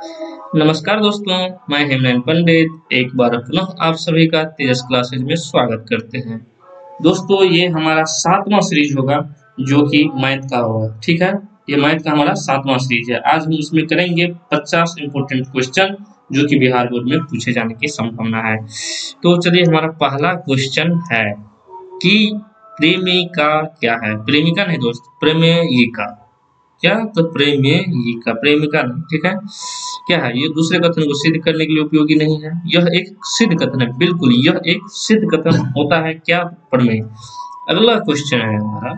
नमस्कार दोस्तों, मैं हेमनैन पंडित एक बार पुनः आप सभी का तेजस क्लासेज में स्वागत करते हैं। दोस्तों, ये हमारा 7वां सीरीज होगा जो कि मैथ का होगा। ठीक है, ये मैथ का हमारा 7वां सीरीज है। आज हम इसमें करेंगे 50 इंपोर्टेंट क्वेश्चन जो कि बिहार बोर्ड में पूछे जाने की संभावना है। तो चलिए, हमारा पहला क्वेश्चन है कि प्रेमिका क्या है। प्रेमिका नहीं दोस्त, प्रेमिका। क्या? तो प्रेमिका, प्रेमिका नहीं। ठीक है, क्या है ये? दूसरे कथन को सिद्ध करने के लिए उपयोगी नहीं है। यह एक सिद्ध कथन है, बिल्कुल यह एक सिद्ध कथन होता है। क्या? प्रमेय। अगला क्वेश्चन है हमारा,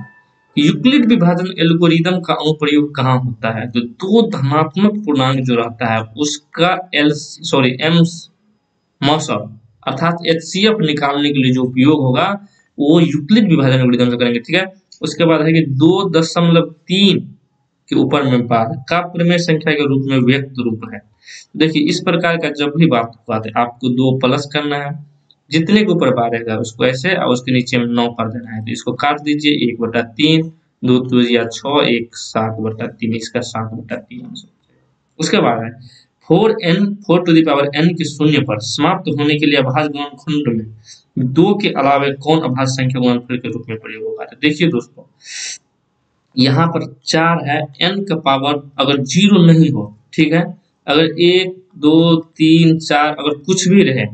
यूक्लिड विभाजन एल्गोरिदम का अनुप्रयोग कहाँ होता है। तो दो धनात्मक पूर्णांक जो रहता है उसका एम मौसम अर्थात एचसीएफ निकालने के लिए जो उपयोग होगा वो यूक्लिड विभाजन एल्गोरिदम से करेंगे। ठीक है, उसके बाद है कि 2.3 के ऊपर में बार का प्रमेय संख्या के रूप में व्यक्त रूप है। देखिए, इस प्रकार का जब भी बात है आपको 2 प्लस करना है, जितने के ऊपर बार रहेगा उसको ऐसे और उसके नीचे में 9 कर देना है। तो इसको काट दीजिए, 1/3, 2 दूनी 6, 1 7/3, इसका 7/3 आंसर। उसके बाद है 4 टू द पावर n के शून्य पर समाप्त होने के लिए अभाज्य गुणनखंड में 2 के अलावे कौन अभाज्य संख्या गुणनफल के रूप में प्रयोग होगा। तो देखिए दोस्तों, यहाँ पर 4 है, n का पावर अगर 0 नहीं हो, ठीक है, अगर 1 2 3 4 अगर कुछ भी रहे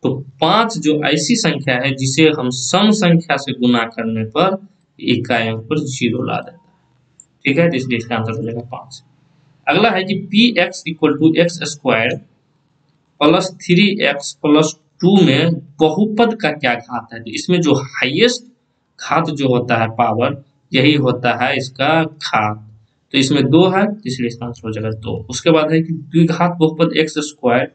तो 5 जो ऐसी संख्या है जिसे हम सम संख्या से गुना करने पर इकाई अंक पर 0 ला देता है। ठीक है, तो इसलिए इसका आंसर हो जाएगा 5। अगला है कि P X equal to X square plus 3x plus 2 में बहुपद का क्या घात है। तो इसमें जो हाईएस्ट घात जो होता है पावर, यही होता है इसका घात। तो इसमें 2 है, इसलिए इसका आंसर हो जाएगा 2। उसके बाद है कि द्विघात बहुपद एक्स स्क्वायर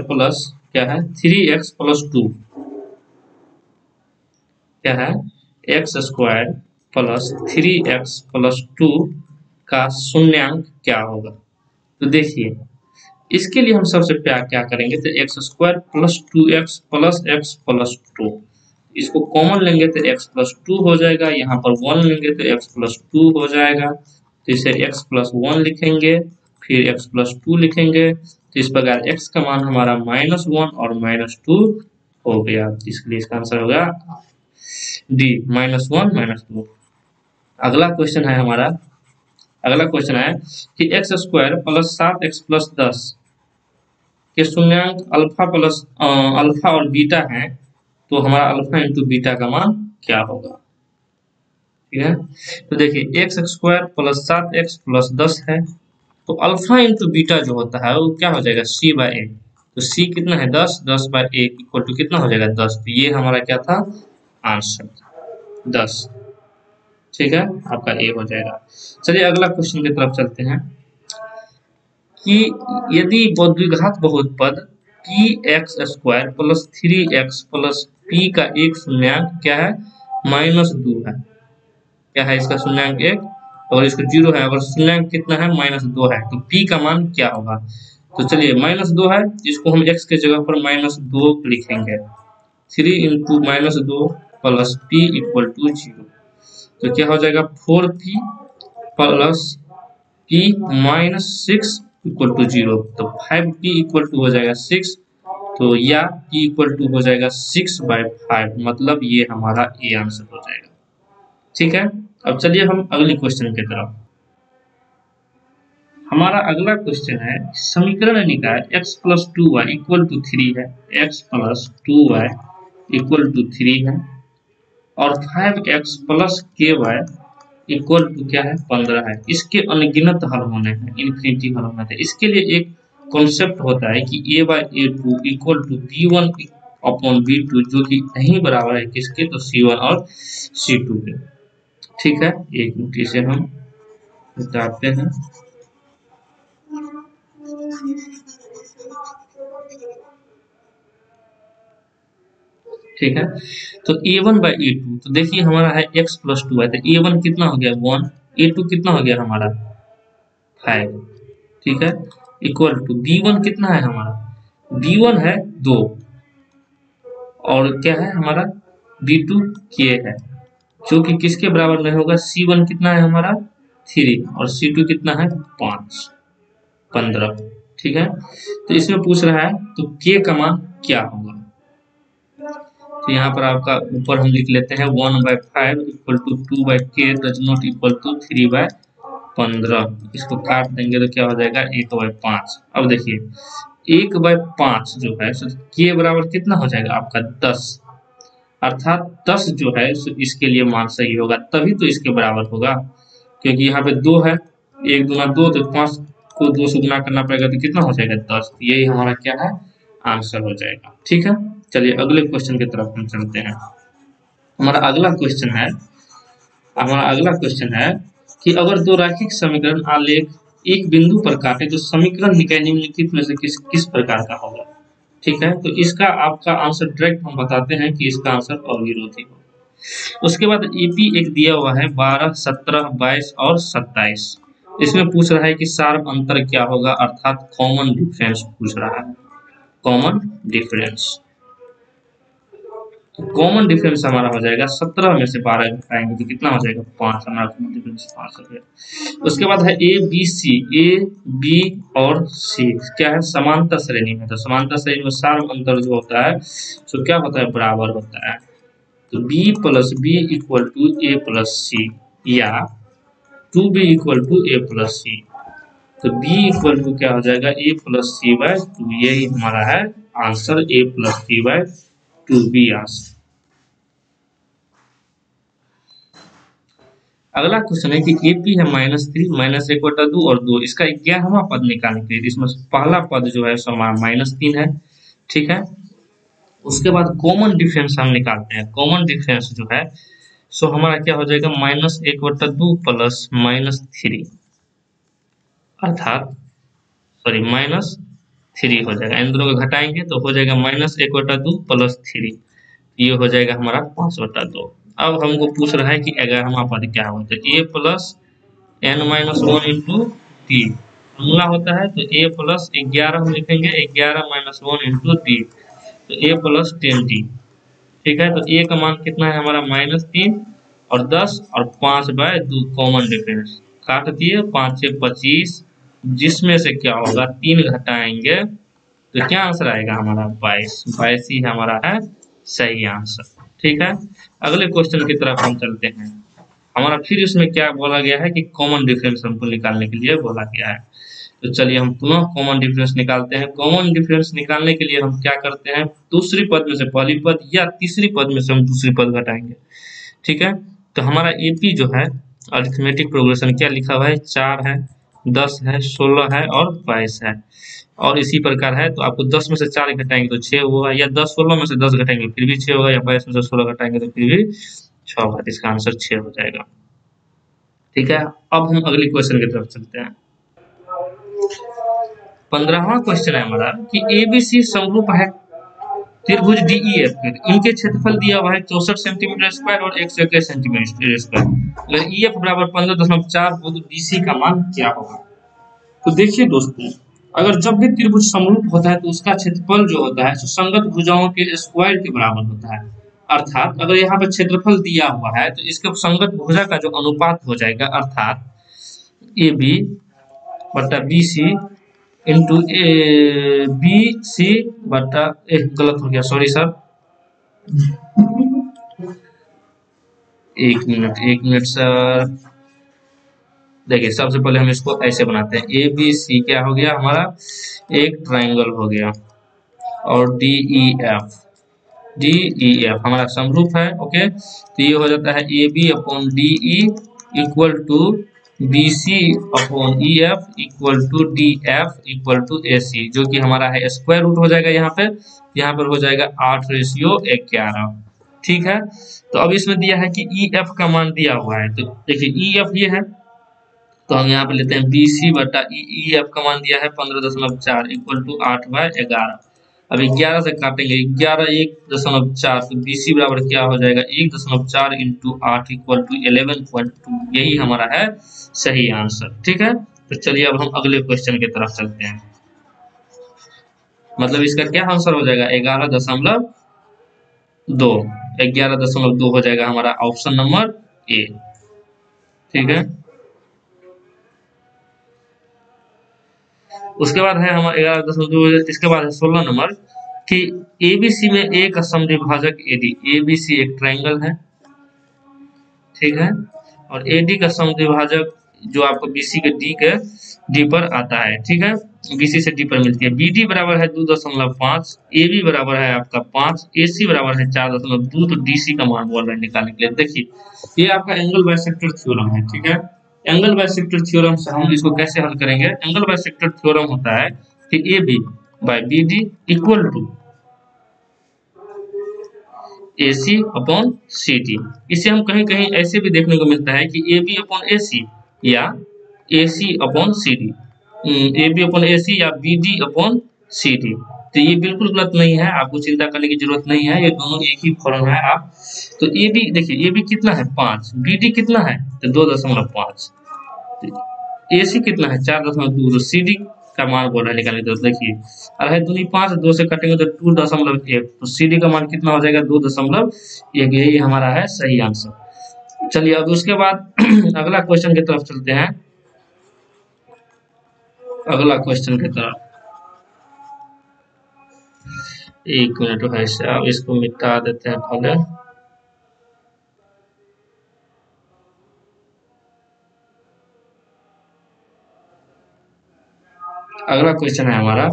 प्लस क्या है 3x प्लस 2, क्या है x square plus 3x plus 2 का शून्यांक क्या होगा। तो देखिए, इसके लिए हम सबसे क्या करेंगे, तो x square plus 2x plus x plus 2, इसको कॉमन लेंगे तो x प्लस 2 हो जाएगा। यहाँ पर 1 लेंगे तो x प्लस 2 हो जाएगा। तो इसे x प्लस 1 लिखेंगे, फिर x प्लस 2 लिखेंगे। तो इस प्रकार x का मान हमारा -1 और -2 हो गया। इसके लिए इसका आंसर होगा डी, -1 -2। अगला क्वेश्चन है हमारा, अगला क्वेश्चन है कि x square plus 7x plus 10 के शून्यांक अल्फा और बीटा है, तो हमारा अल्फा इंटू बीटा का मान क्या होगा। ठीक है, तो देखिए x square plus 7x plus 10 है, तो अल्फा इंटू बीटा जो होता है वो क्या हो जाएगा c/a। तो c कितना है 10, 10/a इक्वल टू कितना हो जाएगा 10। तो ये हमारा क्या था आंसर 10। ठीक है, आपका ए हो जाएगा। चलिए अगला क्वेश्चन की तरफ चलते हैं कि यदि द्विघात बहुपद P x square plus 3x plus P का एक शून्यांक क्या है -2 है, क्या है इसका शून्यांक 1 और इसका 0 है, अगर शून्यांक कितना है -2 है, तो p का मान क्या होगा। तो चलिए -2 है, इसको हम x के जगह पर -2 लिखेंगे। 3 into -2 plus p equal to 0, तो क्या हो जाएगा 4p plus p -6 equal to 0। तो 5p इक्वल टू हो जाएगा 6, तो या p इक्वल टू हो जाएगा 6/5, मतलब ये हमारा ए आंसर हो जाएगा। ठीक है, अब चलिए हम अगले क्वेश्चन की तरफ। हमारा अगला क्वेश्चन है, समीकरण निकाय x plus 2y equal to 3 है, x plus 2y equal to 3 है और 5x plus ky equal to क्या है 15 है। इसके अनगिनत हल होने हैं, इन्फिनिटी हल होना है। इसके लिए एक कॉन्सेप्ट होता है कि a/a2 equal to b1 upon b2, जो कि नहीं बराबर है किसके, तो c1 और c2 के। ठीक है, एक मिनट इसे हम बताते हैं। ठीक है, तो a1/a2, तो देखिए हमारा है x प्लस 2 है, तो a1 कितना हो गया 1, a2 कितना हो गया हमारा 5। ठीक है, इक्वल टू b1 कितना है हमारा, b1 है 2 और क्या है हमारा b2 k है, जो कि किसके बराबर नहीं होगा, c1 कितना है हमारा 3 और C2 कितना है 5 15। ठीक है, तो इसमें पूछ रहा है तो K का मान क्या होगा। तो यहाँ पर आपका ऊपर हम लिख लेते हैं 1/5 equal to 2/K does not equal to 3/15। इसको काट देंगे तो क्या हो जाएगा 1/5। अब देखिए 1/5 जो है K बराबर कितना हो जाएगा आपका 10, अर्थात 10 जो है इसके लिए मान सही होगा, तभी तो इसके बराबर होगा, क्योंकि यहाँ पे 2 है, 1 दूना 2, तो 5 को 2 से गुना करना पड़ेगा तो कितना हो जाएगा 10। यही हमारा क्या है आंसर हो जाएगा। ठीक है, चलिए अगले क्वेश्चन की तरफ हम चलते हैं। हमारा अगला क्वेश्चन है कि अगर दो रैखिक समीकरण आलेख एक बिंदु पर काटे तो समीकरण निकाय निम्नलिखित में से किस प्रकार का होगा। ठीक है, तो इसका आपका आंसर डायरेक्ट हम बताते हैं कि इसका आंसर अविरोधी होगा। उसके बाद एपी एक दिया हुआ है 12, 17, 22 और 27। इसमें पूछ रहा है कि सार अंतर क्या होगा, अर्थात कॉमन डिफरेंस पूछ रहा है। कॉमन डिफरेंस, कॉमन डिफरेंस हमारा हो जाएगा 17 में से 12 घटाएंगे तो कितना हो जाएगा 5, हमारा कॉमन डिफरेंस 5 हो गया। उसके बाद है A B C, A B और सी क्या है समांतर श्रेणी में, तो समांतर श्रेणी में सार अंतर जो होता है तो क्या होता है बराबर होता है। तो b plus B equal to A plus C या 2b equal to A plus C. तो b इक्वल टू क्या हो जाएगा a प्लस सी बाय 2, यही हमारा है answer a plus C by 2b answer. अगला क्वेश्चन है कि एपी है -3 -1/2 और 2, इसका 11वां पद निकालने के लिए इसमें पहला पद जो है सो हमारा -3 है। ठीक है, उसके बाद कॉमन डिफरेंस हम निकालते हैं। कॉमन डिफरेंस जो है सो हमारा क्या हो जाएगा -1/2 प्लस -3, अर्थात सॉरी -3 हो जाएगा। इन दोनों को घटाएंगे तो हो जाएगा -1/2 प्लस 3, ये हो जाएगा हमारा 5/2। अब हमको पूछ रहा है कि 11वां पद क्या होगा, तो a plus n-1 into D formula होता है, तो a प्लस 11 हम लिखेंगे 11 - 1 इंटू डी, तो a प्लस 10d। ठीक है, तो a का मान कितना है हमारा -3 और 10 और 5/2 कॉमन डिफरेंस काट दिए, 5 से 25, जिसमें से क्या होगा 3 घटाएंगे तो क्या आंसर आएगा हमारा 22। 22 ही हमारा है सही आंसर। ठीक है, अगले क्वेश्चन की तरफ हम चलते हैं। हमारा फिर इसमें क्या बोला गया है कि कॉमन डिफरेंस हमको निकालने के लिए बोला गया है। तो चलिए हम पुनः कॉमन डिफरेंस निकालते हैं। कॉमन डिफरेंस निकालने के लिए हम क्या करते हैं, दूसरी पद में से पहली पद या तीसरी पद में से हम दूसरी पद घटाएंगे। ठीक है, तो हमारा एपी जो है अरिथमेटिक प्रोग्रेशन क्या लिखा हुआ है 4 है, 10 है, 16 है और 22 है, और इसी प्रकार है। तो आपको 10 में से 4 घटाएंगे तो 6 होगा, या 16 में से 10 घटाएंगे फिर भी 6 होगा, या 22 में से 16 घटाएंगे तो फिर भी 6 होगा, इसका आंसर 6 हो जाएगा। ठीक है, अब हम अगली क्वेश्चन की तरफ चलते हैं। 15वां क्वेश्चन है हमारा कि एबीसी समरूप है त्रिभुज डीईएफ के, इनके क्षेत्रफल दिया हुआ है 64 सेंटीमीटर स्क्वायर और 121 सेंटीमीटर स्क्वायर। अगर ईएफ बराबर 15.4 हो तो डीसी का मान क्या होगा। तो देखिए दोस्तों, अगर जब भी त्रिभुज समरूप होता है तो उसका क्षेत्रफल जो होता है संगत भुजाओं के स्क्वायर के बराबर होता है। अर्थात अगर यहाँ पर क्षेत्रफल दिया हुआ है तो इसके संगत भुजा का जो अनुपात हो जाएगा, अर्थात ए बी बटा B C into A B C बटा गलत हो गया, सॉरी सर, एक मिनट सर। देखिए सबसे पहले हम इसको ऐसे बनाते हैं, ए बी सी क्या हो गया हमारा एक ट्राइंगल हो गया, और डी ई एफ हमारा समरूप है। ओके, तो ये हो जाता है A B upon D E equal to B C upon E F equal to D F equal to A C, जो कि हमारा है स्क्वायर रूट हो जाएगा। यहाँ पर हो जाएगा 8/11। ठीक है, तो अब इसमें दिया है कि ई एफ का मान दिया हुआ है, तो देखिए ई एफ ये है, तो हम यहाँ पे लेते हैं बी सी बटा ई एफ का मान दिया है 15.4 इक्वल टू 8/11। अब 11 से काटेंगे, 11 1.4, तो बी सी बराबर क्या हो जाएगा 1.4 इंटू 8 इक्वल टू 11.2, यही हमारा है सही आंसर। ठीक है, तो चलिए अब हम अगले क्वेश्चन की तरफ चलते हैं। मतलब इसका क्या आंसर हो जाएगा 11.2, 11.2 हो जाएगा हमारा ऑप्शन नंबर ए। ठीक है, उसके बाद है हमारा 11.2, इसके बाद है 16 नंबर कि एबीसी में एक समद्विभाजक एडी, एबीसी एक ट्रायंगल है, ठीक है, और एडी का समद्विभाजक जो आपको बीसी के डी पर आता है, ठीक है, बीसी से डी पर मिलती है। बीडी बराबर है 2.5, एबी बराबर है आपका 5, एसी बराबर है 4.2, तो डीसी का मान बोल रहे हैं निकालने के लिए। देखिए ये आपका एंगल बाइसेक्टर थ्योरम है, ठीक है। एंगल बाइसेक्टर थ्योरम से हम इसको कैसे हल करेंगे? एंगल बाइसेक्टर थ्योरम होता है कि A B by B D equal to AC upon CD। इसे हम कहीं कहीं ऐसे भी देखने को मिलता है कि AB अपॉन AC या AC upon CD, AB upon AC या BD अपॉन CD। तो ये बिल्कुल गलत नहीं है, आपको चिंता करने की जरूरत नहीं है, ये दोनों एक ही फॉर्म है। आप तो AB देखिए, AB कितना है 5, BD कितना है तो 2.5, AC कितना है 4.2, तो CD का मान बोल रहा है निकालने। तो देखिए अढ़ाई दूनी 5, 2 से कटेंगे तो 2.1, तो CD का मान कितना हो जाएगा 2.1। यही हमारा है सही आंसर। चलिए अब उसके बाद अगला क्वेश्चन की तरफ चलते हैं। अगला क्वेश्चन की तरफ, एक मिनट भाई साहब, इसको मिटा देते हैं पहले। अगला क्वेश्चन है हमारा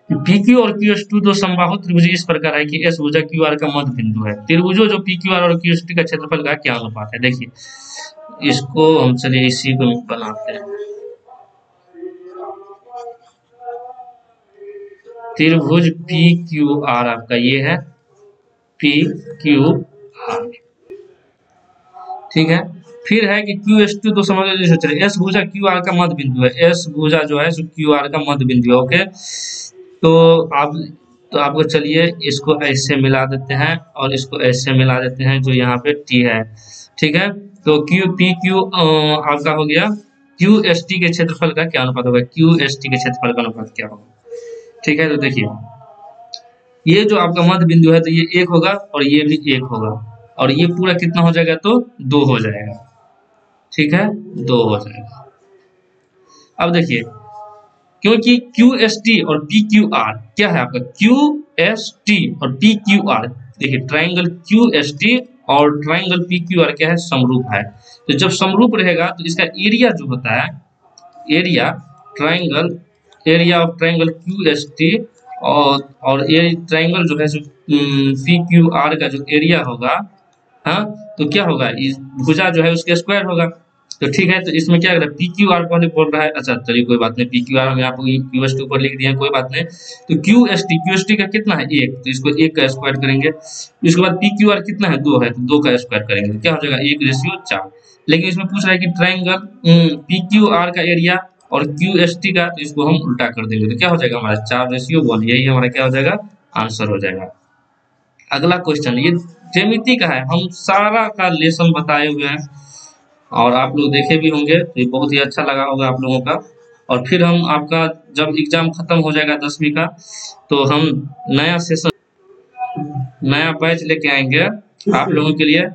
PQ और QS2 दो समबाहु त्रिभुज इस प्रकार है कि S भुजा QR का मध्य बिंदु है। त्रिभुजों जो PQR और QST का क्षेत्रफल का क्या अनुपात है? देखिए इसको हम चलिए इसी को बनाते हैं। त्रिभुज PQR आपका ये है PQR, ठीक है। फिर है कि QS2 तो समझ लीजिए, चलिए S भुजा QR का मध्य बिंदु है, S भुजा जो है QR का मध्य बिंदु है, ओके। तो आपको चलिए इसको ऐसे मिला देते हैं और इसको ऐसे मिला देते हैं जो यहाँ पे T है, ठीक है। तो PQ आपका हो गया, QST के क्षेत्रफल का क्या अनुपात होगा? QST के क्षेत्रफल का अनुपात क्या होगा? ठीक है, तो देखिए ये जो आपका मध्य बिंदु है तो ये 1 होगा और ये भी 1 होगा, और ये पूरा कितना हो जाएगा तो 2 हो जाएगा, ठीक है, 2 हो जाएगा। अब देखिए क्योंकि QST और PQR क्या है आपका, QST और PQR, देखिए ट्राइंगल QST और ट्राइंगल PQR क्या है, समरूप है। तो जब समरूप रहेगा तो इसका एरिया जो होता है, एरिया ऑफ ट्राइंगल QST और ये ट्राइंगल जो है PQR का जो एरिया होगा, हाँ, तो क्या होगा, इस भुजा जो है उसके स्क्वायर होगा। तो ठीक है, तो इसमें क्या कर रहा है, PQR पहले बोल रहा है, अच्छा चलिए कोई बात नहीं, PQR हम आपको QST ऊपर लिख दिया, कोई बात नहीं। तो QST का कितना है 1, तो इसको 1 का स्क्वायर करेंगे। इसके बाद PQR कितना है 2 है, तो 2 का स्क्वायर करेंगे, तो क्या हो जाएगा 1:4। लेकिन इसमें पूछ रहा है कि ट्राइंगल PQR का एरिया और QST का, तो इसको हम उल्टा कर देंगे, तो क्या हो जाएगा हमारा 4:1, यही हमारा क्या हो जाएगा आंसर हो जाएगा। अगला क्वेश्चन ये ज्यामिति का है, हम सारा का लेसन बताए हुए हैं और आप लोग देखे भी होंगे, तो ये बहुत ही अच्छा लगा होगा आप लोगों का। और फिर हम आपका जब एग्जाम खत्म हो जाएगा 10वीं का, तो हम नया सेशन, नया बैच लेके आएंगे आप लोगों के लिए,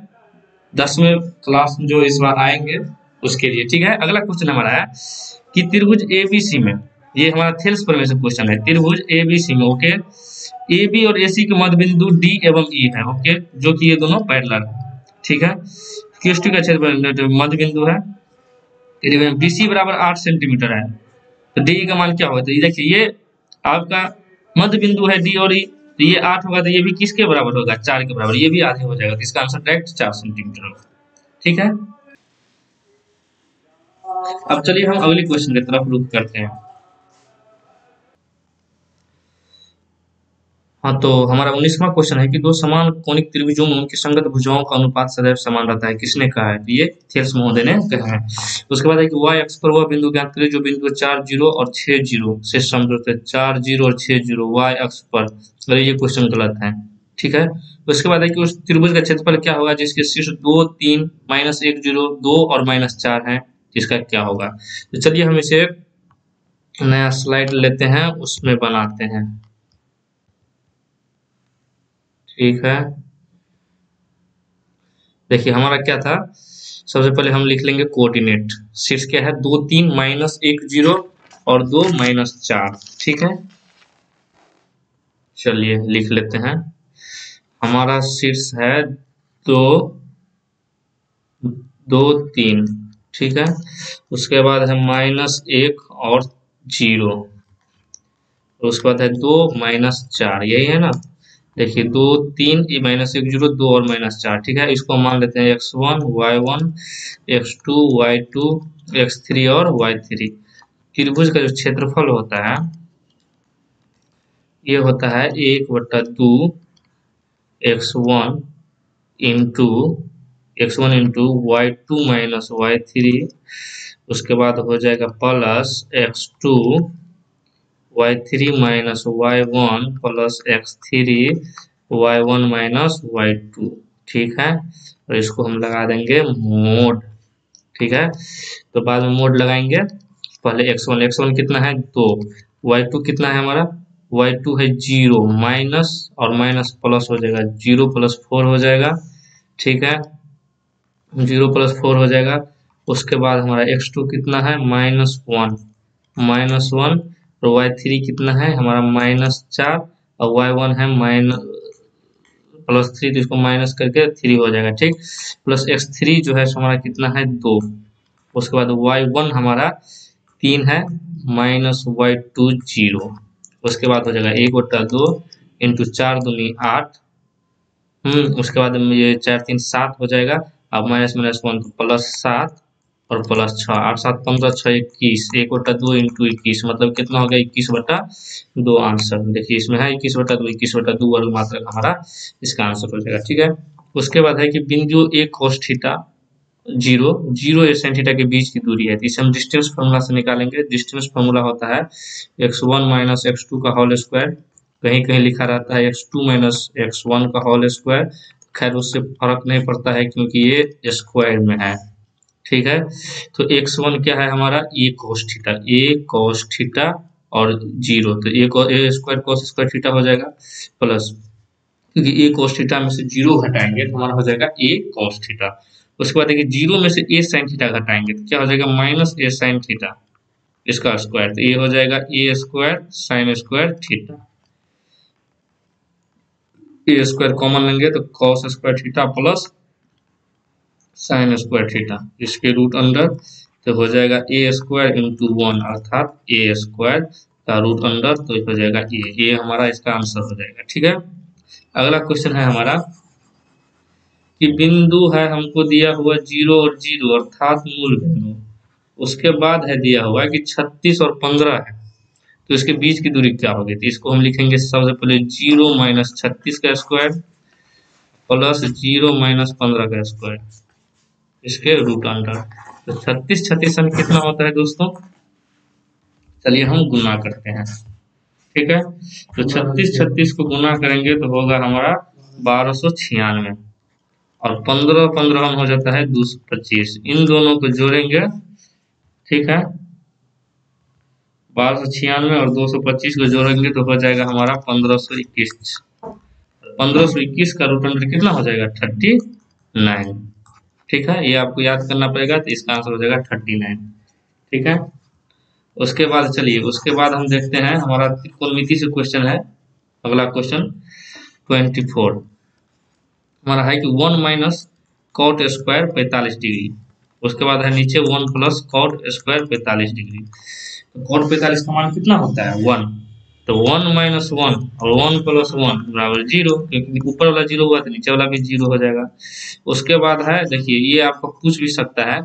10वीं क्लास जो इस बार आएंगे उसके लिए, ठीक है। अगला क्वेश्चन हमारा है कि त्रिभुज ABC में, ये हमारा थेल्स प्रमेय से क्वेश्चन है, त्रिभुज ABC में, ओके, AB और AC के मध्य बिंदु D एवं E है, ओके, जो कि ये दोनों पैरेलल है, ठीक है। QST का क्षेत्रफल मध्य बिंदु है, BC बराबर 8 सेंटीमीटर है, तो DE का मान क्या होगा? तो ये देखिए ये आपका मध्य बिंदु है D और E, तो ये 8 होगा, तो ये भी किसके बराबर होगा, 4 के बराबर, ये भी आधे हो जाएगा, तो इसका आंसर डायरेक्ट 4 सेंटीमीटर होगा, ठीक है। अब चलिए हम अगले क्वेश्चन की तरफ रुख करते हैं। हाँ, तो हमारा 19वां क्वेश्चन है कि दो समान कोणिक त्रिभुजों में उनकी संगत भुजाओं का अनुपात सदैव समान रहता है, किसने कहा है? तो ये थेल्स महोदय ने कहा है। उसके बाद है कि y अक्ष पर वह बिंदु ज्ञात करें जो बिंदु 4, 0 और 6, 0 से समरूप है। 4, 0 और 6, 0 y अक्ष पर, अरे ये क्वेश्चन गलत है, ठीक है। उसके बाद है कि उस त्रिभुज का क्षेत्रफल क्या होगा जिसके शीर्ष 2, 3, -1, 0, 2 और -4 है, इसका क्या होगा? तो चलिए हम इसे नया स्लाइड लेते हैं, उसमें बनाते हैं, ठीक है। देखिए हमारा क्या था, सबसे पहले हम लिख लेंगे कोऑर्डिनेट। शीर्ष क्या है, 2 3 माइनस 1 0 और 2 माइनस 4। ठीक है, चलिए लिख लेते हैं। हमारा शीर्ष है 2 2 3। ठीक है, उसके बाद है माइनस 1 और 0, उसके बाद है 2 माइनस 4, यही है ना। देखिए 2 3 माइनस 1 0 2 और माइनस 4। ठीक है, इसको मान लेते हैं x1 y1 x2 y2 x3 और y3। त्रिभुज का जो क्षेत्रफल होता है ये होता है 1/2 x1 into y2 minus y3, उसके बाद हो जाएगा plus x2 y3 minus y1 plus x3 y1 minus y2। ठीक है, और इसको हम लगा देंगे मोड। ठीक है, तो बाद में मोड लगाएंगे। पहले x1 कितना है 2, y2 कितना है हमारा, y2 है 0, माइनस और माइनस प्लस हो जाएगा, 0 प्लस 4 हो जाएगा। ठीक है, 0 प्लस 4 हो जाएगा। उसके बाद हमारा x2 कितना है -1 और y3 कितना है हमारा -4 और y1 है +3, तो इसको माइनस करके 3 हो जाएगा। ठीक, प्लस x3 जो है हमारा कितना है 2। उसके बाद y1 हमारा 3 है -y2 0। उसके बाद हो जाएगा 1/2 इंटू 4 दूनी 8। उसके बाद ये 4 3 7 हो जाएगा। अब -1 तो +7 और +6, 8 7 15 6 21, 1/2 इंटू 21 मतलब कितना हो गया 21/2 आंसर। देखिए इसमें है 21/2, 21/2 वर्ग मात्रक हमारा इसका आंसर हो जाएगा। ठीक है, उसके बाद है कि बिंदु a cos theta 0 0 sin theta के बीच की दूरी है, तो इसे हम डिस्टेंस फॉर्मूला से निकालेंगे। डिस्टेंस फॉर्मूला होता है x1 माइनस x2 का होल स्क्वायर, कहीं कहीं लिखा रहता है x2 माइनस x1 का होल स्क्वायर। खैर उससे फर्क नहीं पड़ता है क्योंकि ये स्क्वायर में है। ठीक है, तो x1 क्या है हमारा a cos थीटा और 0, तो a square cos square theta हो जाएगा प्लस, क्योंकि a cos थीटा में से 0 घटाएंगे तो हमारा हो जाएगा a cos थीटा। उसके बाद देखिए 0 में से a sin थीटा घटाएंगे तो क्या हो जाएगा -a sin थीटा, इसका स्क्वायर, तो ये हो जाएगा a square sin square theta. a square common लेंगे तो cos square theta plus sin square theta, इसके रूट अंडर, तो हो जाएगा a स्क्वायर इंटू 1 अर्थात a स्क्वायर का रूट अंडर, तो हो जाएगा ये हमारा इसका आंसर हो जाएगा। ठीक है, अगला क्वेश्चन है हमारा कि बिंदु है हमको दिया हुआ 0 और 0 अर्थात मूल बिंदु, उसके बाद है दिया हुआ कि 36 और 15 है, तो इसके बीच की दूरी क्या होगी। तो इसको हम लिखेंगे सबसे पहले 0 माइनस 36 का स्क्वायर प्लस 0 माइनस 15 का स्क्वायर, इसके रूट अंडर। तो 36 36 कितना होता है दोस्तों, चलिए हम गुना करते हैं। ठीक है, तो 36 36 को गुना करेंगे तो होगा हमारा 1296 और 15 15 हो जाता है 225। इन दोनों को जोड़ेंगे, ठीक है, 1296 और 225 को जोड़ेंगे तो हो जाएगा हमारा 1521। 1521 का रूट अंडर कितना हो जाएगा 39। ठीक है, ये आपको याद करना पड़ेगा, तो इसका आंसर हो जाएगा 39। ठीक है, उसके बाद चलिए उसके बाद हम देखते हैं हमारा त्रिकोणमिति से क्वेश्चन है। अगला क्वेश्चन 24 हमारा है कि 1 माइनस कॉट स्क्वायर 45 डिग्री, उसके बाद है नीचे 1 प्लस कॉट स्क्वायर 45 डिग्री। तो कॉट 45 का मान कितना होता है 1, तो 1 माइनस 1 और 1 प्लस 1 बराबर 0, क्योंकि ऊपर वाला 0 हुआ तो नीचे वाला भी 0 हो जाएगा। उसके बाद है देखिए ये आपको पूछ भी सकता है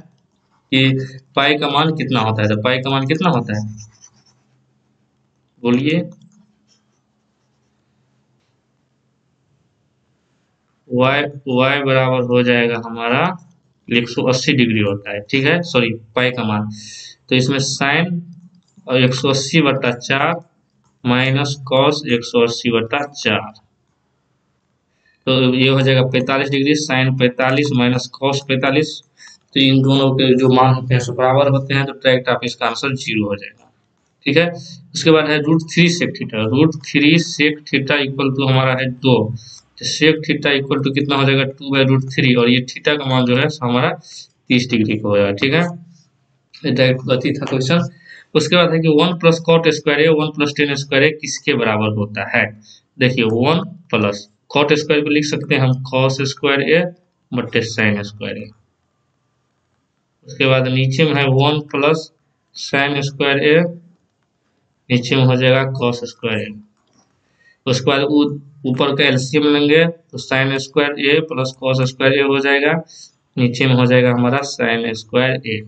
कि पाई का मान कितना होता है, तो पाई का मान कितना होता है बोलिए, y बराबर हो जाएगा हमारा 180 डिग्री होता है। ठीक है, सॉरी पाई का मान, तो इसमें साइन और 180/4 माइनस कॉस 180/4, तो ये हो जाएगा 45 डिग्री, साइन 45 माइनस कॉस 45, तो इन दोनों के जो मान होते हैं बराबर होते हैं, तो डायरेक्ट आप इसका आंसर 0 हो जाएगा। ठीक है, उसके बाद है √3 sec theta, √3 sec theta equal to हमारा है 2, तो सेक थीटा इक्वल टू कितना हो जाएगा 2/√3 और ये थीटा का मान जो है हमारा 30 डिग्री का हो जाएगा। ठीक है, डायरेक्ट गति था क्वेश्चन। उसके बाद है कि 1 प्लस कॉट स्क्वायर ए 1 प्लस टेन स्क्वायर ए किसके बराबर होता है। देखिए 1 प्लस कॉट स्क्वायर को लिख सकते हैं हम कॉस स्क्वायर ए बटे साइन स्क्वायर ए। उसके बाद नीचे में है 1 प्लस साइन स्क्वायर ए, नीचे में हो जाएगा कॉस स्क्वायर ए। उसके बाद ऊपर का एलसीएम लेंगे तो साइन स्क्वायर ए प्लस कॉस स्क्वायर ए हो जाएगा, नीचे में हो जाएगा हमारा साइन स्क्वायर ए।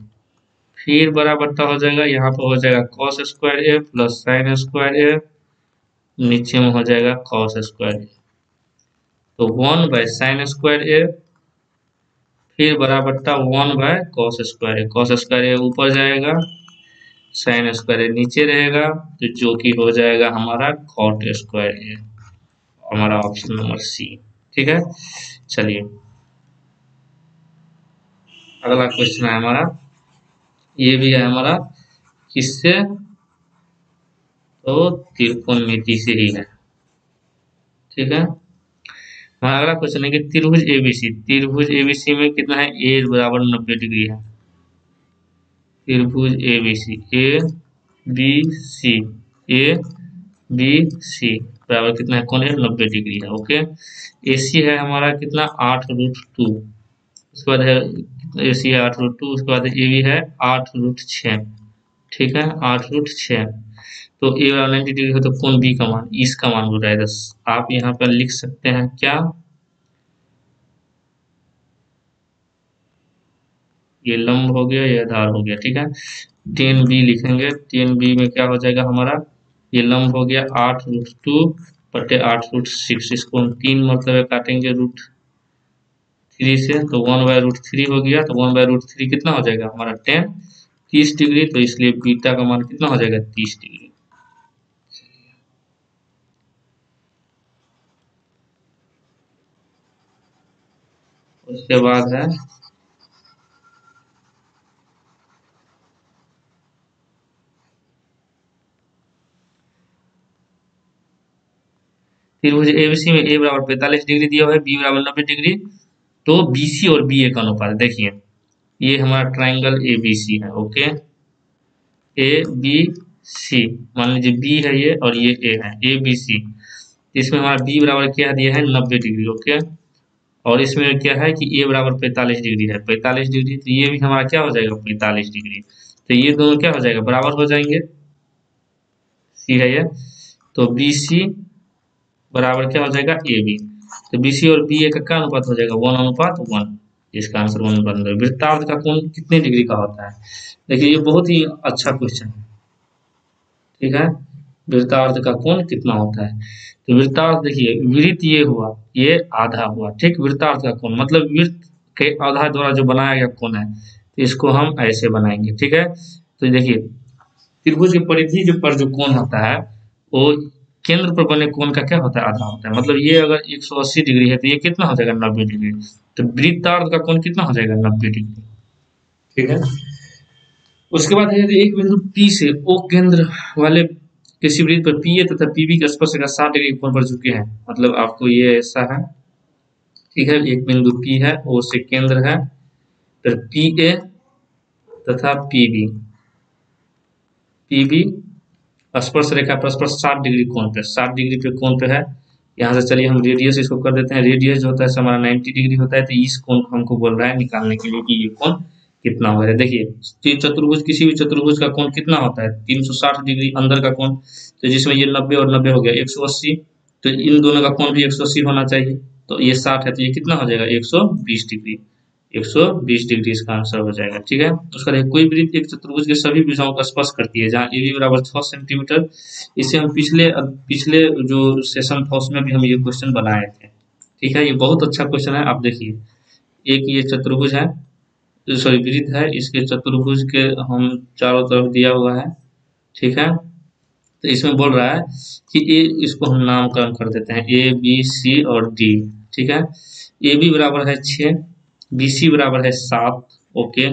फिर बराबर हो जाएगा, यहाँ पर हो जाएगा कॉस स्क्वायर ए प्लस साइन स्क्वायर ए, नीचे में हो जाएगा कॉस स्क्वायर ए। तो 1/साइन स्क्वायर ए फिर बराबर 1/कॉस स्क्वायर ए। कॉस स्क्वायर ए ऊपर जाएगा, साइन स्क्वायर ए नीचे रहेगा, तो जो कि हो जाएगा हमारा कॉट स्क्वायर ए, हमारा ऑप्शन नंबर सी। ठीक है, चलिए अगला क्वेश्चन है हमारा, ये भी है हमारा किससे, तो त्रिकोणमिति से ही है। ठीक है, हमारा अगला क्वेश्चन है कि त्रिभुज एबीसी, त्रिभुज एबीसी में कितना है ए बराबर 90 डिग्री है। त्रिभुज ABC A B C, A B C बराबर कितना है, कौन है 90 डिग्री है। ओके, एसी है हमारा कितना 8√2, उसके बाद है एसी है 8√2, उसके बाद ए बी है 8√6। ठीक है, 8√6। तो ए वाला 90 डिग्री हो तो कौन बी का मान, इसका मान हो जाएगा 10। आप यहाँ पर लिख सकते हैं क्या, ये लंब हो गया, ये आधार हो गया। ठीक है, 10b लिखेंगे, 10b में क्या हो जाएगा हमारा, ये लंब हो गया 8√2 बटे 8√6, इसको हम 3 मतलब काटेंगे √3 से, तो 1/√3 हो गया। तो 1/√3 कितना हो जाएगा हमारा 10, 30 डिग्री, तो इसलिए बीटा का मान कितना हो जाएगा 30 डिग्री। उसके बाद है त्रिभुज एबीसी में ए बराबर 45 डिग्री दिया हुआ है, बी बराबर 90 डिग्री, तो बीसी और बी ए का अनुपात देखिए, ये हमारा ट्राइंगल एबीसी है। ओके, ए बी सी, मान लीजिए बी है ये और ये ए है, ए बी सी, इसमें हमारा बी बराबर क्या दिया है 90 डिग्री। ओके, और इसमें क्या है कि ए बराबर 45 डिग्री है, 45 डिग्री, तो ये भी हमारा क्या हो जाएगा 45 डिग्री, तो ये दोनों क्या हो जाएगा बराबर हो जाएंगे, सी है ये, तो बी सी बराबर क्या हो जाएगा ए बी, तो बी सी और बी ए का क्या अनुपात हो जाएगा 1:1, इसका आंसर 1:1। वृत्तार्थ का कोण कितने डिग्री का होता है, देखिए ये बहुत ही अच्छा क्वेश्चन है। ठीक है, वृत्तार्थ का कोण कितना होता है, तो वृत्तार्थ देखिए वृत्त ये हुआ, ये आधा हुआ। ठीक, वृत्तार्थ का कोण मतलब वृत्त के आधा द्वारा जो बनाया गया कोण है, तो इसको हम ऐसे बनाएंगे। ठीक है, तो देखिए त्रिभुज की परिधि जो पर जो कोण होता है वो केंद्र पर बने कोण का क्या होता है आधा होता है, मतलब ये अगर 180 डिग्री है तो ये कितना हो जाएगा 90 डिग्री, तो वृत्तार्थ का कोण कितना हो जाएगा 90 डिग्री। ठीक है, उसके बाद है एक बिंदु P से O केंद्र वाले किसी वृत्त पर पी ए तथा पीबी के स्पर्श रेखा 60 डिग्री कोण पर झुके हैं, मतलब आपको ये ऐसा है। ठीक है, एक बिंदु P है, O से केंद्र है, फिर पी ए तथा पीबी, पीबी स्पर्श रेखा परस्पर 60 डिग्री कोण पे, 60 डिग्री पे कोण पे है। यहाँ से चलिए हम रेडियस इसको कर देते हैं, रेडियस जो होता है हमारा 90 डिग्री होता है, तो इस कोण को हमको बोल रहा है निकालने के लिए कि ये कोण कितना होगा। देखिए चतुर्भुज, किसी भी चतुर्भुज का कोण कितना होता है 360 डिग्री अंदर का कोण, तो जिसमें ये 90 और 90 हो गया 180, तो इन दोनों का कोण भी 180 होना चाहिए, तो ये 60 है तो ये कितना हो जाएगा 120 डिग्री, 120 डिग्री इसका आंसर हो जाएगा। ठीक है, उसका देखिए कोई वृत्त एक चतुर्भुज के सभी भुजाओं का स्पर्श करती है, जहाँ ए बी बराबर 6 सेंटीमीटर, इसे हम पिछले जो सेशन था उसमें भी हम ये क्वेश्चन बनाए थे। ठीक है, ये बहुत अच्छा क्वेश्चन है। आप देखिए एक ये चतुर्भुज है, सॉरी वृत्त है, इसके चतुर्भुज के हम चारों तरफ दिया हुआ है। ठीक है, तो इसमें बोल रहा है कि ए, इसको हम नामकरण कर देते हैं ए बी सी और डी। ठीक है, ए बी बराबर है 6, बी सी बराबर है 7। ओके,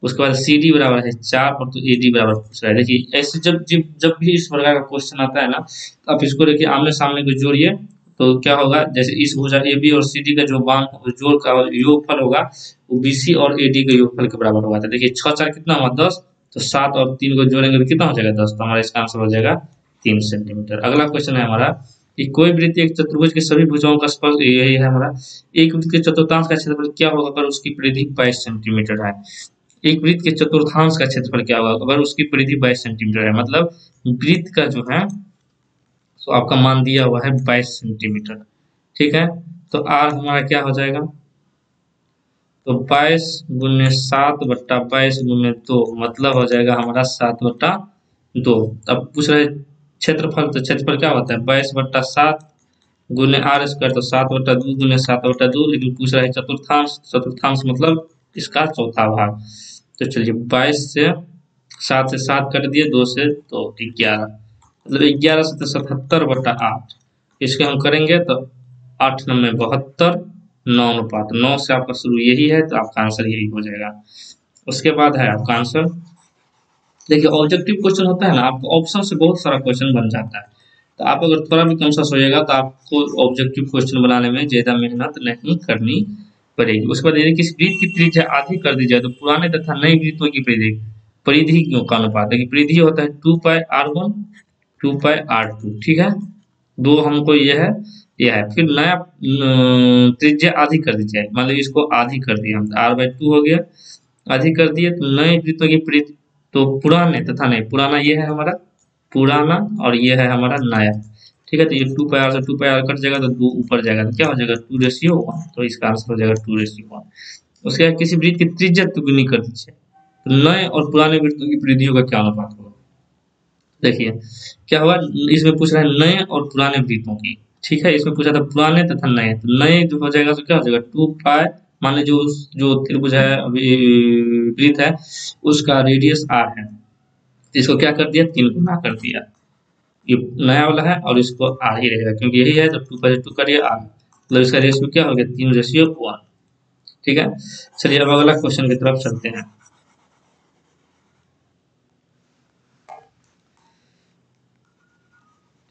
उसके बाद सी डी बराबर है 4 और तो ए डी बराबर पूछ रहा है। देखिए ऐसे जब जब जब भी इस प्रकार का क्वेश्चन आता है ना, तो आप इसको देखिए आमने सामने को जोड़िए, तो क्या होगा, जैसे इस भुजा AB और CD का जो बाम जोड़ का योगफल होगा वो BC और AD के योगफल के बराबर होगा। तो देखिए 6 4 कितना हुआ 10, तो 7 और 3 को जोड़ेंगे तो कितना हो जाएगा 10, तो हमारा इसका आंसर हो जाएगा 3 सेंटीमीटर। अगला क्वेश्चन है हमारा कि कोई वृत्त एक चतुर्भुज के सभी भुजाओं का स्पर्श, यही है हमारा, एक वृत्त के चतुर्थांश का क्षेत्रफल क्या होगा अगर उसकी परिधि 22 सेंटीमीटर है। एक वृत्त के चतुर्थांश का क्षेत्रफल क्या होगा अगर उसकी परिधि 22 सेंटीमीटर है, मतलब वृत्त का जो है तो आपका मान दिया हुआ है 22 सेंटीमीटर। ठीक है, तो आर हमारा क्या हो जाएगा, तो 22 गुने 7/22 गुने 2 मतलब हो जाएगा हमारा 7/2। अब पूछ रहे क्षेत्रफल, तो क्षेत्रफल क्या होता है 22/7 गुने R² तो 7/2 गुने 7/2, लेकिन पूछ रहा है चतुर्थांश, चतुर्थांश मतलब इसका चौथा भाग। तो चलिए 22 से 7 से 7 कट दिए, 2 से तो 11, मतलब 11 से 77/8। इसके हम करेंगे तो 8 9 72, 9 से आपका शुरू यही है, तो आपका आंसर यही हो जाएगा। उसके बाद है आपका आंसर, देखिए ऑब्जेक्टिव क्वेश्चन होता है ना, आपको ऑप्शन से बहुत सारा क्वेश्चन बन जाता है, तो आप अगर थोड़ा भी कॉन्शियस होइएगा तो आपको ऑब्जेक्टिव क्वेश्चन बनाने में ज्यादा मेहनत नहीं करनी पड़ेगी। उसके बाद यदि किसी वृत्त की त्रिज्या आधी कर दी जाए तो पुराने तथा नए वृत्तों की परिधि परिधि का अनुपात, देखिए परिधि होता है 2πr1 2πr2। ठीक है, दो हमको यह है, फिर नया त्रिज्या आधी कर दी जाए, मान लीजिए इसको आधी कर दिया हम, r/2 हो गया, आधी कर दिए तो नए वृत्तों की परिधि, तो पुराने तथा नए, पुराना ये है हमारा पुराना और ये है हमारा नया। ठीक है, तो ये 2πr से 2πr कट जाएगा तो 2 ऊपर जाएगा तो क्या हो जाएगा 2:1, तो इसका आंसर हो जाएगा 2:1। उसके बाद किसी वृत्त की त्रिज्या दुगुनी कर दीजिए तो नए और पुराने वृत्तों की परिधियों का क्या अनुपात होगा। देखिए क्या होगा, इसमें पूछ रहा है नए और पुराने वृत्तों की। ठीक है, इसमें पूछा था पुराने तथा नए, तो नए जो हो जाएगा तो क्या हो जाएगा 2π, मान लीजिए जो त्रिभुज है वृत्त है उसका रेडियस r है, तो इसको क्या कर दिया 3 गुना कर दिया, ये नया वाला है और इसको r ही रहेगा क्योंकि यही है, तो 2/2 करिए r, मतलब इसका रेशियो क्या हो गया 3:1। ठीक है, चलिए अब अगला क्वेश्चन की तरफ चलते हैं।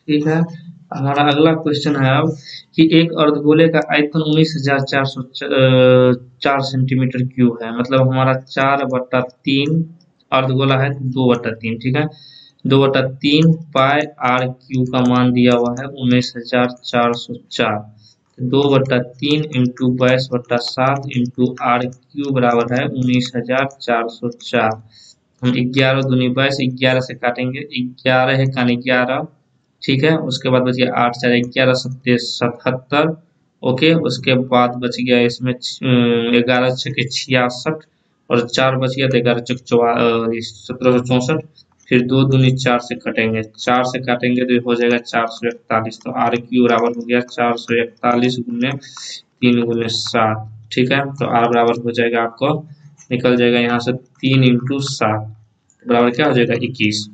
ठीक है, हमारा अगला क्वेश्चन है अब कि एक अर्धगोले का आयतन 19,404 सेंटीमीटर क्यूब है, मतलब हमारा 4/3 अर्धगोला है 2/3। ठीक है, 2/3 पाई आर क्यू का मान दिया हुआ है 19,404, 2/3 इंटू 22/7 इंटू आर क्यू बराबर है 19,404। हम 11 दूनी 22, 11 से काटेंगे, 11 है कान 11। ठीक है, उसके बाद बच गया 8 4 11 7 77। ओके, उसके बाद बच गया इसमें 11 6 66 और 4 बच गया तो 11 6 1764। फिर 2 दूनी 4 से कटेंगे, 4 से काटेंगे तो हो जाएगा 441, तो आर क्यू बराबर हो गया 441 गुने 3 गुने 7। ठीक है, तो आर बराबर हो जाएगा आपको, निकल जाएगा यहाँ से 3 इंटू 7 बराबर क्या हो जाएगा 21।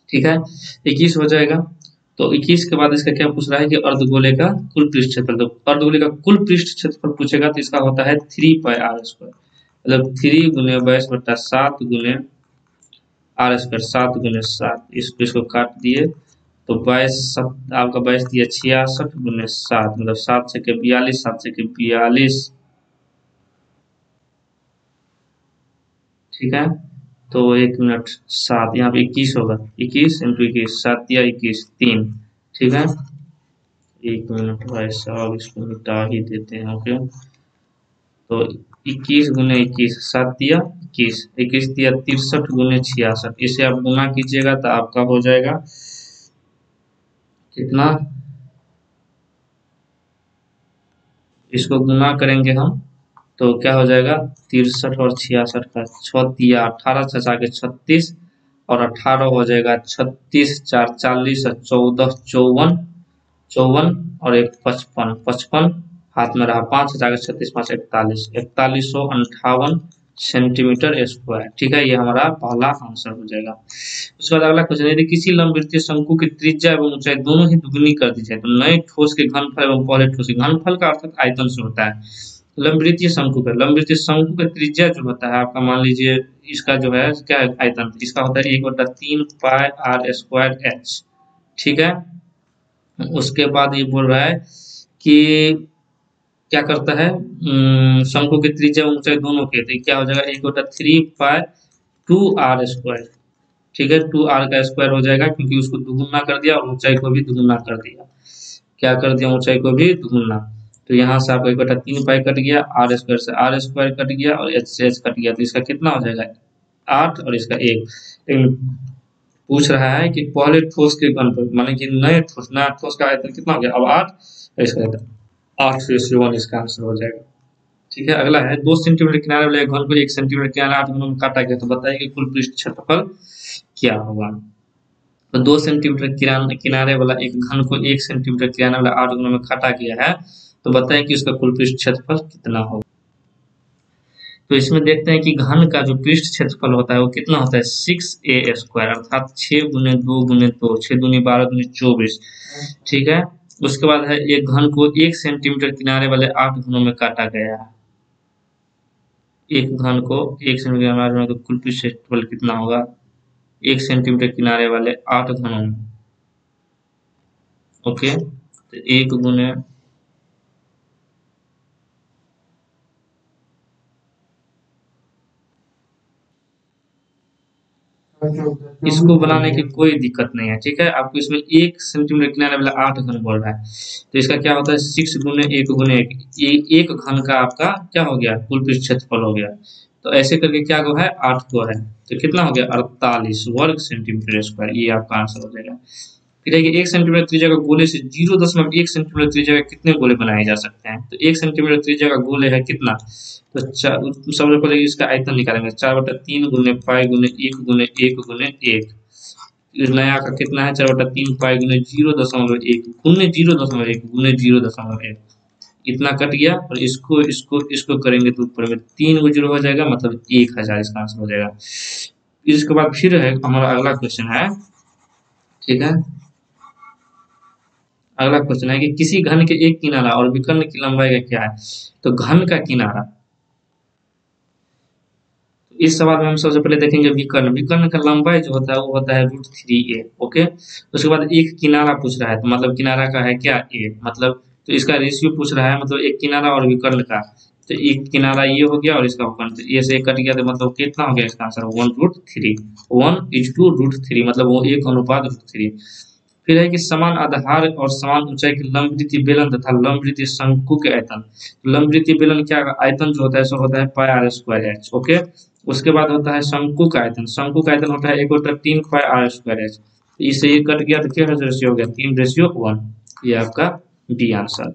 ठीक है, 21 हो जाएगा। तो 21 के बाद इसका क्या पूछ रहा है कि अर्धगोले का कुल पृष्ठ क्षेत्रफल, तो अर्धगोले का कुल पृष्ठ क्षेत्रफल पूछेगा तो इसका होता है 3πr², मतलब 3 गुने 22/7 गुने r², 7 गुने 7, इसको काट दिए तो 22 आपका 22 दिया 66 गुने 7, मतलब 7 से 42, 7 से 42। ठीक है, तो 1 मिनट 7 यहाँ पे 21 होगा, 21 इंटू 21, 7 दिया 21 3। ठीक है, 1 मिनट भाई साहब इसको मिटा ही देते हैं। ओके, तो 21 गुने 21, 7 दिया 21, 21 दिया 63 गुने 66, इसे आप गुना कीजिएगा तो आपका हो जाएगा कितना, इसको गुना करेंगे हम तो क्या हो जाएगा 63 और 66 का 6 दिया 18, 6 के 36 और 18 हो जाएगा 36 4 40 और 14 54, 54 और 1 55, 55 हाथ में रहा 5, 36 5 41, 4158 सेंटीमीटर स्क्वायर। ठीक है, ये हमारा पहला आंसर हो जाएगा। उसके बाद अगला क्वेश्चन, यदि किसी लंबवृत्तीय शंकु की त्रिज्या एवं ऊंचाई दोनों ही दुगुनी कर दी जाए तो नए ठोस के घनफल एवं पहले ठोस के घनफल का अर्थात आयतन से होता है। लंबवृत्तीय शंकु का त्रिज्या जो होता है आपका, मान लीजिए इसका जो है क्या है आयतन, इसका होता है 1/3 पाई r² h। ठीक है, उसके बाद ये बोल रहा है कि क्या करता है, शंकु की त्रिज्या ऊंचाई दोनों के, तो क्या हो जाएगा, एक होता है 3 पाई 2r स्क्वायर। ठीक है, 2r का स्क्वायर हो जाएगा क्योंकि उसको दुगुना कर दिया और ऊंचाई को भी दुगुना कर दिया। क्या कर दिया, ऊंचाई को भी दुगुना। तो यहाँ से आपका 1/3 पाई कट गया, आर स्क्वायर से आर स्क्वायर कट गया और एच से एच कट गया, तो इसका कितना हो जाएगा 8 और इसका 1। लेकिन पूछ रहा है कि पहले ठोस के घन पर, माने कि नए ठोस, नया ठोस का आयतन कितना हो गया, अब 8 और इसका 8:1 इसका आंसर हो जाएगा। ठीक है, अगला है 2 सेंटीमीटर किनारे वाले घन को 1 सेंटीमीटर किनारे 8 गुणों में काटा गया, तो बताइए कि कुल पृष्ठ क्षेत्रफल क्या होगा। तो 2 सेंटीमीटर किनारे वाला एक घन को 1 सेंटीमीटर किनारे वाला 8 गुणों में काटा गया है, तो बताइए कि उसका कुल पृष्ठ क्षेत्रफल कितना होगा। तो इसमें देखते हैं कि घन का जो पृष्ठ क्षेत्रफल होता है वो कितना होता है 6a² अर्थात 6×2×2, 6×2=12, ठीक है। उसके बाद है एक घन को 1 सेंटीमीटर किनारे वाले 8 घनों में काटा गया है। एक घन को 1 सेंटीमीटर किनारे में, तो कुल पृष्ठ क्षेत्रफल कितना होगा 1 सेंटीमीटर किनारे वाले 8 घनों में। ओके, तो 1 गुने इसको बनाने की कोई दिक्कत नहीं है, ठीक है। आपको इसमें 1 सेंटीमीटर किनारे वाला 8 घन बोल रहा है, तो इसका क्या होता है 6×1×1, ये एक घन का आपका क्या हो गया कुल पृष्ठ क्षेत्रफल हो गया। तो ऐसे करके क्या को है 8 को है, तो कितना हो गया 48 वर्ग सेंटीमीटर स्क्वायर, ये आपका आंसर हो जाएगा। फिर है कि 1 सेंटीमीटर त्रिज्या का गोले से 0.1 सेंटीमीटर त्रिज्या के कितने गोले बनाए जा सकते हैं। तो 1 सेंटीमीटर त्रिज्या का गोले है कितना, तो सबसे पहले इसका आयतन निकालेंगे, 4/3 × 1 × 1 × 1 नया का कितना है 4/3 पाई × 0.1 गुने 0.1 गुने 0.1, इतना कट गया और इसको इसको इसको करेंगे तो ऊपर में 3 को 0 हो जाएगा, मतलब 1000 इसका आंसर हो जाएगा। इसके बाद फिर है हमारा अगला क्वेश्चन है, ठीक है। अगला क्वेश्चन है कि किसी घन के एक किनारा और विकर्ण की लंबाई का क्या है। तो घन का किनारा, इस सवाल में हम सबसे पहले देखेंगे विकर्ण। विकर्ण का लंबाई जो होता है वो होता है √3a। ओके, उसके बाद एक किनारा पूछ रहा है, तो मतलब किनारा का है क्या a, मतलब तो इसका रेशियो पूछ रहा है, मतलब एक किनारा और विकर्ण का। तो एक किनारा ये हो गया और इसका विकर्ण, तो ये से कट गया, तो मतलब कितना हो गया इसका आंसर 1√3, 1:√3, मतलब वो 1:√3। फिर है कि समान आधार और समान ऊंचाई के लंबवृत्तीय बेलन तथा लंबवृत्तीय शंकु के आयतन। लंबवृत्तीय बेलन क्या आयतन जो होता है सो होता है πr²h। ओके, उसके बाद होता है शंकु का आयतन। शंकु का आयतन होता है 1/3 πr²h। इससे ये कट गया तो क्या रेशियो हो गया 3:1। ये आपका बी आंसर।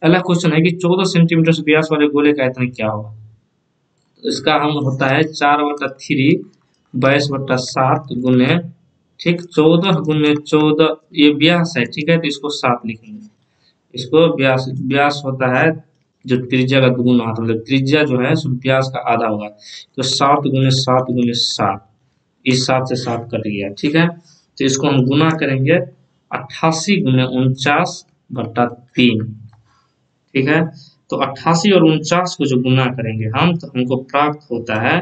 अगला क्वेश्चन है कि 14 सेंटीमीटर से व्यास वाले गोले का आयतन क्या होगा। तो इसका हम होता है 4/3 22/7 गुने, ठीक, 14 × 14, ये व्यास है, ठीक है, तो इसको 7 लिखेंगे। इसको व्यास, व्यास होता है जो त्रिज्या का दुगुना होता है, मतलब त्रिज्या जो है सो व्यास का आधा होगा, तो 7 × 7 × 7, इस 7 से 7 कट गया, ठीक है। तो इसको हम गुना करेंगे 88 × 49/3, ठीक है। तो 88 और 49 को जो गुना करेंगे हम, तो हमको प्राप्त होता है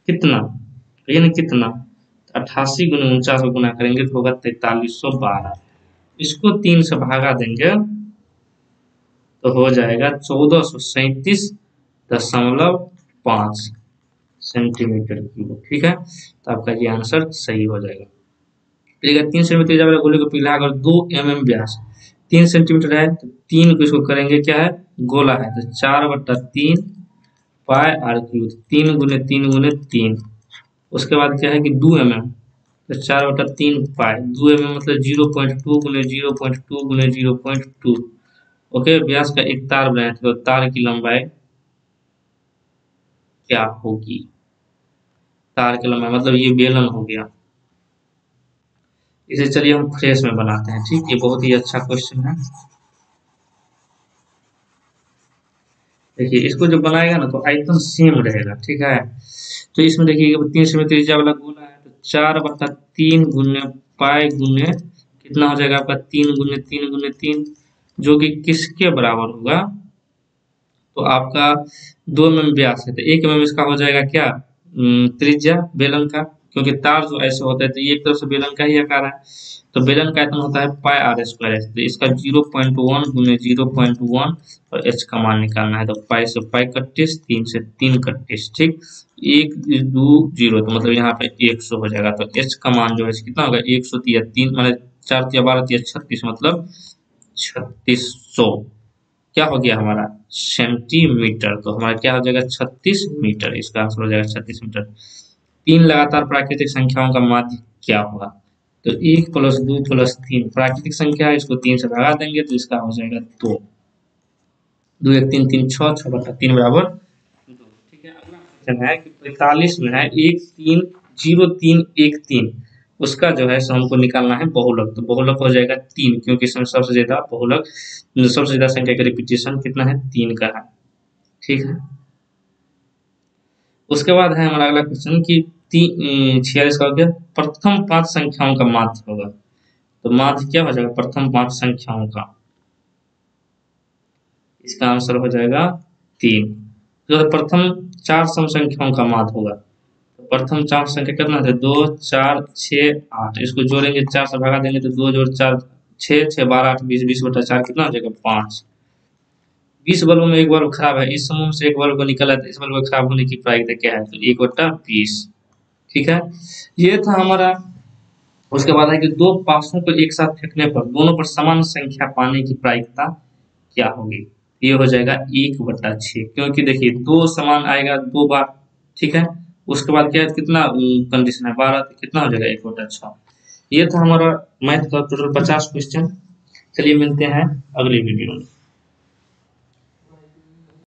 कितना, ये ना कितना, 88 × 49 को गुना करेंगे तो होगा 4312। इसको 3 से भागा देंगे तो हो जाएगा 1437.5 सेंटीमीटर क्यूब, ठीक है। तो आपका ये आंसर सही हो जाएगा। ठीक है, 3 सेंटीमीटर त्रिज्या वाले गोले को पिघला कर 2 mm व्यास, 3 सेंटीमीटर है तो 3 को इसको करेंगे क्या है गोला है, तो 4/3 πr³, 3 × 3 × 3। उसके बाद क्या है कि 2 mm, तो 4/3 पाई, 2 mm मतलब 0.2 × 0.2 × 0.2। ओके, व्यास का एक तार बनाए तो तार की लंबाई क्या होगी, तार की लंबाई मतलब ये बेलन हो गया। इसे चलिए हम फ्रेश में बनाते हैं, ठीक, ये बहुत ही अच्छा क्वेश्चन है। देखिए इसको जो बनाएगा ना तो आयतन सेम रहेगा, ठीक है। तो इसमें देखिए 3 सेंटीमीटर त्रिज्या वाला गोला है, तो 4/3 गुने पाई गुने कितना हो जाएगा आपका 3 × 3 × 3, जो कि किसके बराबर होगा, तो आपका 2 mm व्यास है तो 1 mm इसका हो जाएगा क्या त्रिज्या बेलन का, क्योंकि तार जो ऐसे होते हैं तो ये एक तरफ से बेलन का ही आकार है, तो बेलन का आयतन होता है पाई आर स्क्वायर एच, तो इसका 0.1 गुने 0.1 और एच का मान निकालना है, तो पाई से पाई कट्टिस, 3 से 3 कट्टिस, ठीक, 1 2 0, तो मतलब यहाँ पे 100 हो जाएगा। तो एच का मान जो है कितना होगा, 100 या 3 मतलब 4 या 12 या 36, मतलब 3600 क्या हो गया हमारा सेंटीमीटर। तो हमारा क्या हो जाएगा 36 मीटर, इसका आंसर हो जाएगा 36 मीटर। 3 लगातार प्राकृतिक संख्याओं का माध्य क्या होगा, तो 1 + 2 + 3 प्राकृतिक संख्या है, इसको 3 से भगा देंगे तो इसका हो जाएगा 2, 2 1 3 3 6, 6 बटा 3 बराबर 2, ठीक है। अगला क्वेश्चन है कि 45 में है 130313, उसका जो है सो हमको निकालना है बहुलक, तो बहुलक हो जाएगा 3, क्योंकि इसमें सबसे ज्यादा बहुलक, सबसे ज्यादा संख्या का रिपीटेशन कितना है, 3 का है, ठीक है। उसके बाद है हमारा अगला क्वेश्चन कि 46 का हो गया, प्रथम 5 संख्याओं का माध्य होगा, तो माध्य क्या हो जाएगा प्रथम 5 संख्याओं का, इसका आंसर हो जाएगा 3। तो प्रथम 4 सम संख्याओं का माध्य होगा, तो प्रथम 4 संख्या कितना थे, 2 4 6 8, इसको जोड़ेंगे 4 से भगा देंगे तो 2 जोड़ 4 6, 6 12 8 20, 20 बटा 4 कितना हो जाएगा 5। 20 बल्ब में एक बल्ब खराब है, इस समूह से एक बल्ब को निकला है, तो इस बल्ब खराब होने की प्रायिकता क्या है, तो 1/20, ठीक है। ये था हमारा। उसके बाद है कि दो पासों को एक साथ फेंकने पर दोनों पर समान संख्या पाने की प्रायिकता क्या होगी, ये हो जाएगा 1/6, क्योंकि देखिए 2 समान आएगा 2 बार, ठीक है। उसके बाद क्या है, कितना कंडीशन है 12, तो कितना हो जाएगा 1/6। ये था हमारा मैथ का टोटल 50 क्वेश्चन। चलिए मिलते हैं अगली वीडियो में।